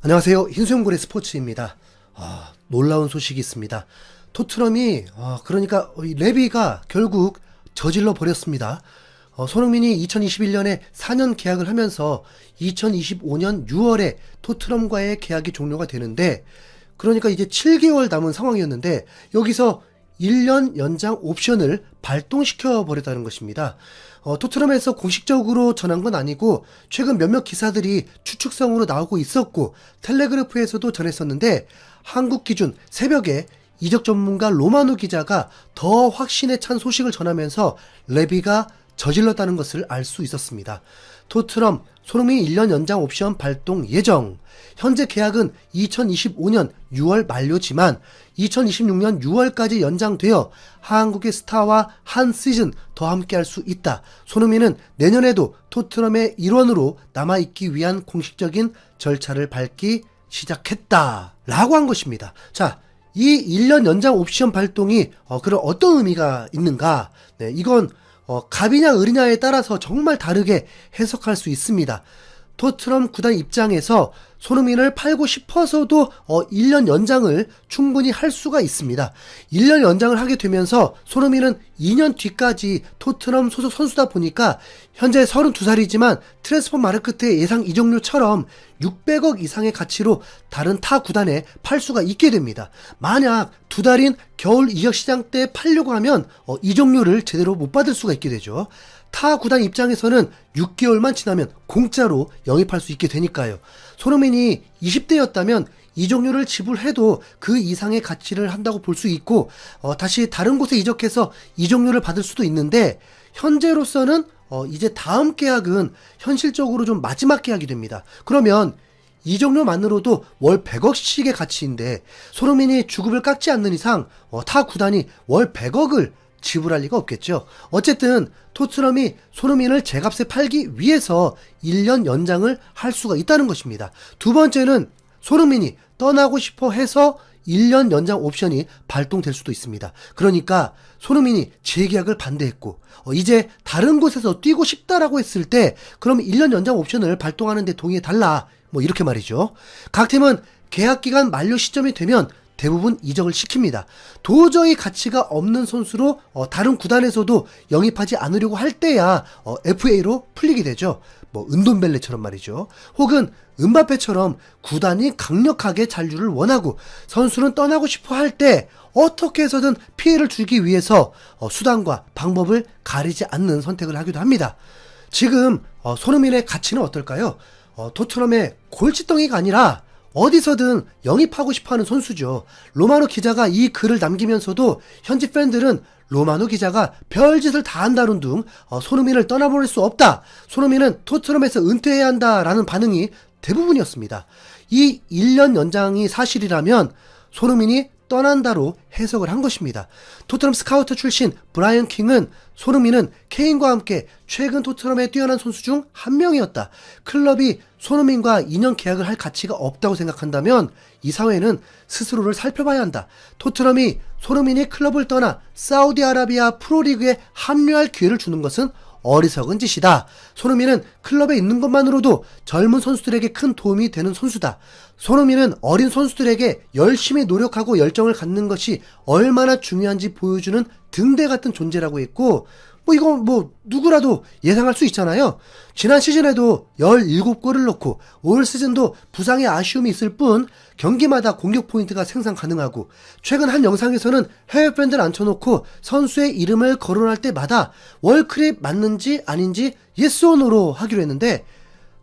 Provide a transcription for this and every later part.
안녕하세요. 흰수염고래 스포츠입니다. 놀라운 소식이 있습니다. 토트넘이 그러니까 이 레비가 결국 저질러 버렸습니다. 손흥민이 2021년에 4년 계약을 하면서 2025년 6월에 토트넘과의 계약이 종료가 되는데, 그러니까 이제 7개월 남은 상황이었는데 여기서 1년 연장 옵션을 발동시켜 버렸다는 것입니다. 토트넘에서 공식적으로 전한 건 아니고 최근 몇몇 기사들이 추측성으로 나오고 있었고 텔레그래프에서도 전했었는데, 한국 기준 새벽에 이적 전문가 로마노 기자가 더 확신에 찬 소식을 전하면서 레비가 저질렀다는 것을 알 수 있었습니다. 토트넘 손흥민 1년 연장 옵션 발동 예정. 현재 계약은 2025년 6월 만료지만 2026년 6월까지 연장되어 한국의 스타와 한 시즌 더 함께할 수 있다. 손흥민은 내년에도 토트넘의 일원으로 남아있기 위한 공식적인 절차를 밟기 시작했다 라고 한 것입니다. 자, 이 1년 연장 옵션 발동이 그런 어떤 의미가 있는가? 네, 이건 갑이냐 을이냐에 따라서 정말 다르게 해석할 수 있습니다. 토트넘 구단 입장에서 손흥민을 팔고 싶어서도 1년 연장을 충분히 할 수가 있습니다. 1년 연장을 하게 되면서 손흥민은 2년 뒤까지 토트넘 소속 선수다 보니까 현재 32살이지만 트랜스퍼 마르크트의 예상 이적료처럼 600억 이상의 가치로 다른 타 구단에 팔 수가 있게 됩니다. 만약 두 달인 겨울 이적 시장 때 팔려고 하면 이적료를 제대로 못 받을 수가 있게 되죠. 타 구단 입장에서는 6개월만 지나면 공짜로 영입할 수 있게 되니까요. 손흥민이 20대였다면 이적료를 지불해도 그 이상의 가치를 한다고 볼 수 있고 다시 다른 곳에 이적해서 이적료를 받을 수도 있는데, 현재로서는 이제 다음 계약은 현실적으로 좀 마지막 계약이 됩니다. 그러면 이적료만으로도 월 100억씩의 가치인데 손흥민이 주급을 깎지 않는 이상 타 구단이 월 100억을 지불할 리가 없겠죠. 어쨌든 토트넘이 손흥민을 제값에 팔기 위해서 1년 연장을 할 수가 있다는 것입니다. 두 번째는 손흥민이 떠나고 싶어 해서 1년 연장 옵션이 발동될 수도 있습니다. 그러니까 손흥민이 재계약을 반대했고 이제 다른 곳에서 뛰고 싶다라고 했을 때 그럼 1년 연장 옵션을 발동하는 데 동의해달라, 이렇게 말이죠. 각 팀은 계약기간 만료 시점이 되면 대부분 이적을 시킵니다. 도저히 가치가 없는 선수로 다른 구단에서도 영입하지 않으려고 할 때야 FA로 풀리게 되죠. 은돈벨레처럼 말이죠. 혹은 음바페처럼 구단이 강력하게 잔류를 원하고 선수는 떠나고 싶어 할 때 어떻게 해서든 피해를 주기 위해서 수단과 방법을 가리지 않는 선택을 하기도 합니다. 지금 손흥민의 가치는 어떨까요? 토트넘의 골칫덩이가 아니라 어디서든 영입하고 싶어하는 선수죠. 로마노 기자가 이 글을 남기면서도 현지 팬들은 로마노 기자가 별짓을 다 한다는 둥 손흥민을 떠나보낼 수 없다, 손흥민은 토트넘에서 은퇴해야 한다라는 반응이 대부분이었습니다. 이 1년 연장이 사실이라면 손흥민이 떠난다로 해석을 한 것입니다. 토트넘 스카우터 출신 브라이언 킹은 손흥민은 케인과 함께 최근 토트넘에 뛰어난 선수 중 한 명이었다. 클럽이 손흥민과 2년 계약을 할 가치가 없다고 생각한다면 이 사회는 스스로를 살펴봐야 한다. 토트넘이 손흥민이 클럽을 떠나 사우디아라비아 프로리그에 합류할 기회를 주는 것은 어리석은 짓이다. 손흥민은 클럽에 있는 것만으로도 젊은 선수들에게 큰 도움이 되는 선수다. 손흥민은 어린 선수들에게 열심히 노력하고 열정을 갖는 것이 얼마나 중요한지 보여주는 등대 같은 존재라고 했고, 이건 누구라도 예상할 수 있잖아요. 지난 시즌에도 17골을 넣고 올 시즌도 부상의 아쉬움이 있을 뿐 경기마다 공격 포인트가 생산 가능하고, 최근 한 영상에서는 해외 팬들 앉혀놓고 선수의 이름을 거론할 때마다 월클립 맞는지 아닌지 예스 or 노로 하기로 했는데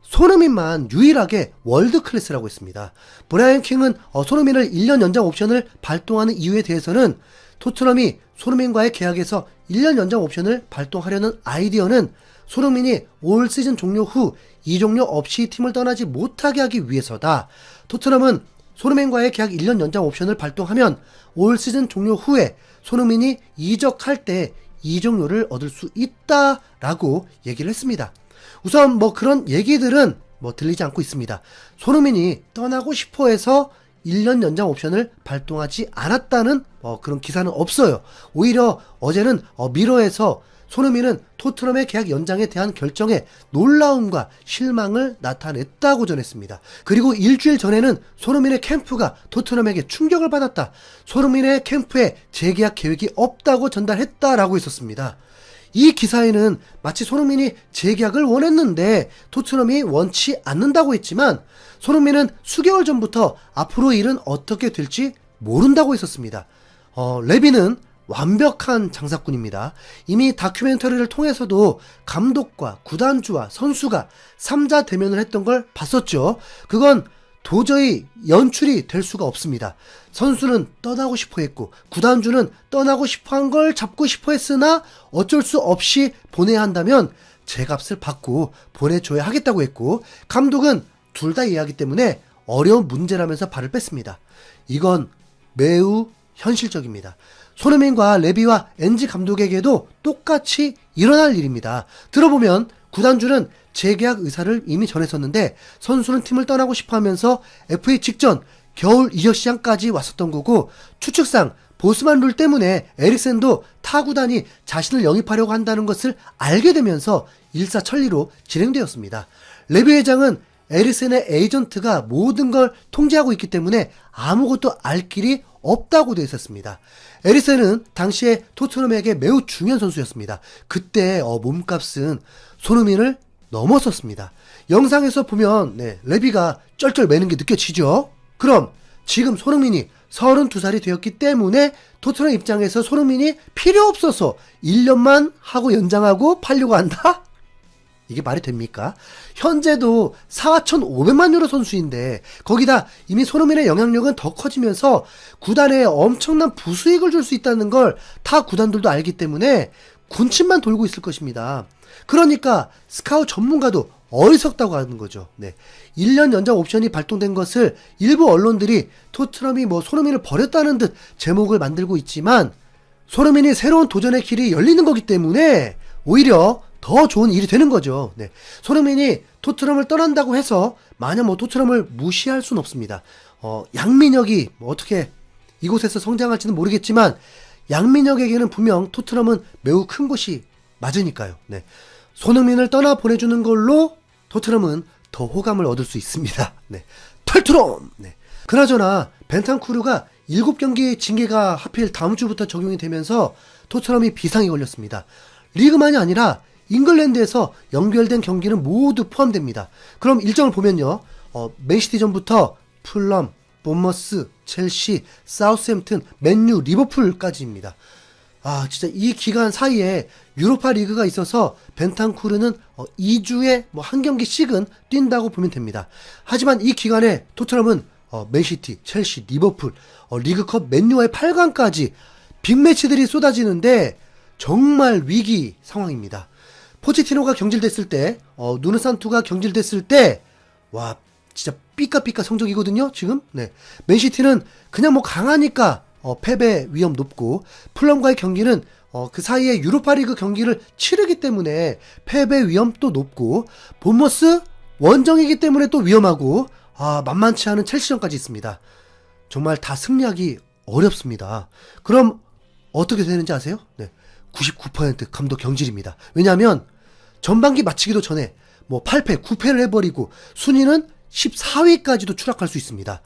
손흥민만 유일하게 월드 클래스라고 했습니다. 브라이언 킹은 손흥민을 1년 연장 옵션을 발동하는 이유에 대해서는 토트넘이 손흥민과의 계약에서 1년 연장 옵션을 발동하려는 아이디어는 손흥민이 올 시즌 종료 후 이적료 없이 팀을 떠나지 못하게 하기 위해서다. 토트넘은 손흥민과의 계약 1년 연장 옵션을 발동하면 올 시즌 종료 후에 손흥민이 이적할 때 이적료를 얻을 수 있다라고 얘기를 했습니다. 우선 그런 얘기들은 들리지 않고 있습니다. 손흥민이 떠나고 싶어 해서 1년 연장 옵션을 발동하지 않았다는 그런 기사는 없어요. 오히려 어제는 미러에서 손흥민은 토트넘의 계약 연장에 대한 결정에 놀라움과 실망을 나타냈다고 전했습니다. 그리고 일주일 전에는 손흥민의 캠프가 토트넘에게 충격을 받았다. 손흥민의 캠프에 재계약 계획이 없다고 전달했다라고 했었습니다. 이 기사에는 마치 손흥민이 재계약을 원했는데 토트넘이 원치 않는다고 했지만 손흥민은 수개월 전부터 앞으로 일은 어떻게 될지 모른다고 했었습니다. 레비는 완벽한 장사꾼입니다. 이미 다큐멘터리를 통해서도 감독과 구단주와 선수가 3자 대면을 했던 걸 봤었죠. 그건 도저히 연출이 될 수가 없습니다. 선수는 떠나고 싶어 했고 구단주는 떠나고 싶어 한 걸 잡고 싶어 했으나 어쩔 수 없이 보내야 한다면 제값을 받고 보내줘야 하겠다고 했고 감독은 둘 다 이해하기 때문에 어려운 문제라면서 발을 뺐습니다. 이건 매우 현실적입니다. 손흥민과 레비와 엔지 감독에게도 똑같이 일어날 일입니다. 들어보면 구단주는 재계약 의사를 이미 전했었는데 선수는 팀을 떠나고 싶어 하면서 FA 직전 겨울 이적 시장까지 왔었던 거고 추측상 보스만 룰 때문에 에릭센도 타 구단이 자신을 영입하려고 한다는 것을 알게 되면서 일사천리로 진행되었습니다. 레비 회장은 에릭센의 에이전트가 모든 걸 통제하고 있기 때문에 아무것도 알 길이 없다고 되어 있었습니다. 에릭센은 당시에 토트넘에게 매우 중요한 선수였습니다. 그때 몸값은 손흥민을 넘었었습니다. 영상에서 보면 레비가 쩔쩔 매는 게 느껴지죠? 그럼 지금 손흥민이 32살이 되었기 때문에 토트넘 입장에서 손흥민이 필요 없어서 1년만 하고 연장하고 팔려고 한다? 이게 말이 됩니까? 현재도 4,500만 유로 선수인데 거기다 이미 손흥민의 영향력은 더 커지면서 구단에 엄청난 부수익을 줄 수 있다는 걸 타 구단들도 알기 때문에 군침만 돌고 있을 것입니다. 그러니까 스카우트 전문가도 어리석다고 하는 거죠. 1년 연장 옵션이 발동된 것을 일부 언론들이 토트넘이 손흥민을 버렸다는 듯 제목을 만들고 있지만 손흥민이 새로운 도전의 길이 열리는 거기 때문에 오히려 더 좋은 일이 되는 거죠. 손흥민이 토트넘을 떠난다고 해서 마냥 토트넘을 무시할 수는 없습니다. 양민혁이 어떻게 이곳에서 성장할지는 모르겠지만 양민혁에게는 분명 토트넘은 매우 큰 곳이 맞으니까요. 손흥민을 떠나 보내주는 걸로 토트넘은 더 호감을 얻을 수 있습니다. 털트롬! 그나저나 벤탄쿠르가 7경기 징계가 하필 다음 주부터 적용이 되면서 토트넘이 비상이 걸렸습니다. 리그만이 아니라 잉글랜드에서 연결된 경기는 모두 포함됩니다. 그럼 일정을 보면요. 맨시티전부터 풀럼, 본머스, 첼시, 사우스햄튼, 맨유, 리버풀까지입니다. 진짜 이 기간 사이에 유로파 리그가 있어서 벤탄쿠르는 2주에 한 경기씩은 뛴다고 보면 됩니다. 하지만 이 기간에 토트넘은 맨시티, 첼시, 리버풀, 리그컵 맨유와의 8강까지 빅매치들이 쏟아지는데 정말 위기 상황입니다. 포체티노가 경질됐을 때, 누누 산투가 경질됐을 때, 와, 진짜 삐까삐까 성적이거든요, 지금? 맨시티는 그냥 강하니까, 패배 위험 높고, 풀럼과의 경기는, 그 사이에 유로파리그 경기를 치르기 때문에 패배 위험도 높고, 본머스 원정이기 때문에 또 위험하고, 만만치 않은 첼시전까지 있습니다. 정말 다 승리하기 어렵습니다. 그럼, 어떻게 되는지 아세요? 99% 감독 경질입니다. 왜냐하면 전반기 마치기도 전에 8패, 9패를 해버리고 순위는 14위까지도 추락할 수 있습니다.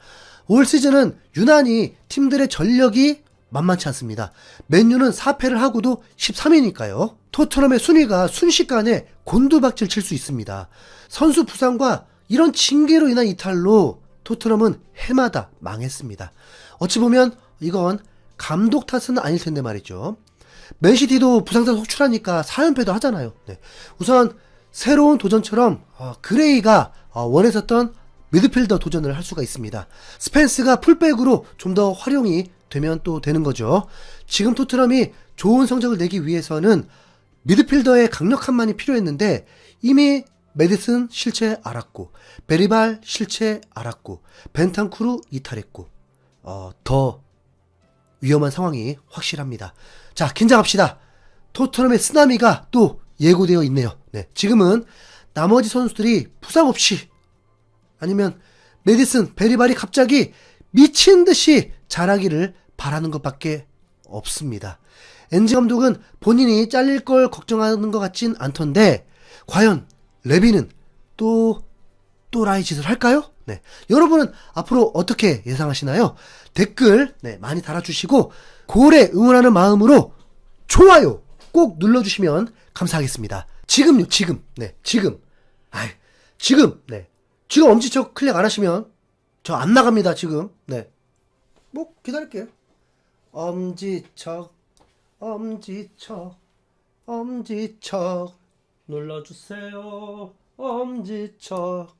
올 시즌은 유난히 팀들의 전력이 만만치 않습니다. 맨유는 4패를 하고도 13위니까요. 토트넘의 순위가 순식간에 곤두박질 칠 수 있습니다. 선수 부상과 이런 징계로 인한 이탈로 토트넘은 해마다 망했습니다. 어찌 보면 이건 감독 탓은 아닐 텐데 말이죠. 맨시티도 부상자 속출하니까 4연패도 하잖아요. 우선 새로운 도전처럼 그레이가 원했었던 미드필더 도전을 할 수가 있습니다. 스펜스가 풀백으로 좀 더 활용이 되면 또 되는 거죠. 지금 토트넘이 좋은 성적을 내기 위해서는 미드필더의 강력함만이 필요했는데 이미 메디슨 실체 알았고 베리발 실체 알았고 벤탄쿠르 이탈했고 더 위험한 상황이 확실합니다. 자, 긴장합시다. 토트넘의 쓰나미가 또 예고되어 있네요. 지금은 나머지 선수들이 부상 없이 아니면 메디슨, 베리발이 갑자기 미친 듯이 잘하기를 바라는 것밖에 없습니다. 엔지 감독은 본인이 잘릴 걸 걱정하는 것 같진 않던데 과연 레비는 또 라이짓을 할까요? 네. 여러분은 앞으로 어떻게 예상하시나요? 댓글 많이 달아주시고 고래 응원하는 마음으로 좋아요 꼭 눌러주시면 감사하겠습니다. 지금요, 지금. 네, 지금. 지금. 네. 지금 엄지척 클릭 안 하시면 저 안 나갑니다, 지금. 네. 뭐, 기다릴게요. 엄지척, 엄지척, 엄지척. 눌러주세요. 엄지척.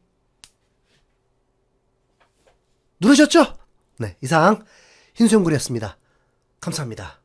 누르셨죠? 네, 이상 흰수염구리였습니다. 감사합니다.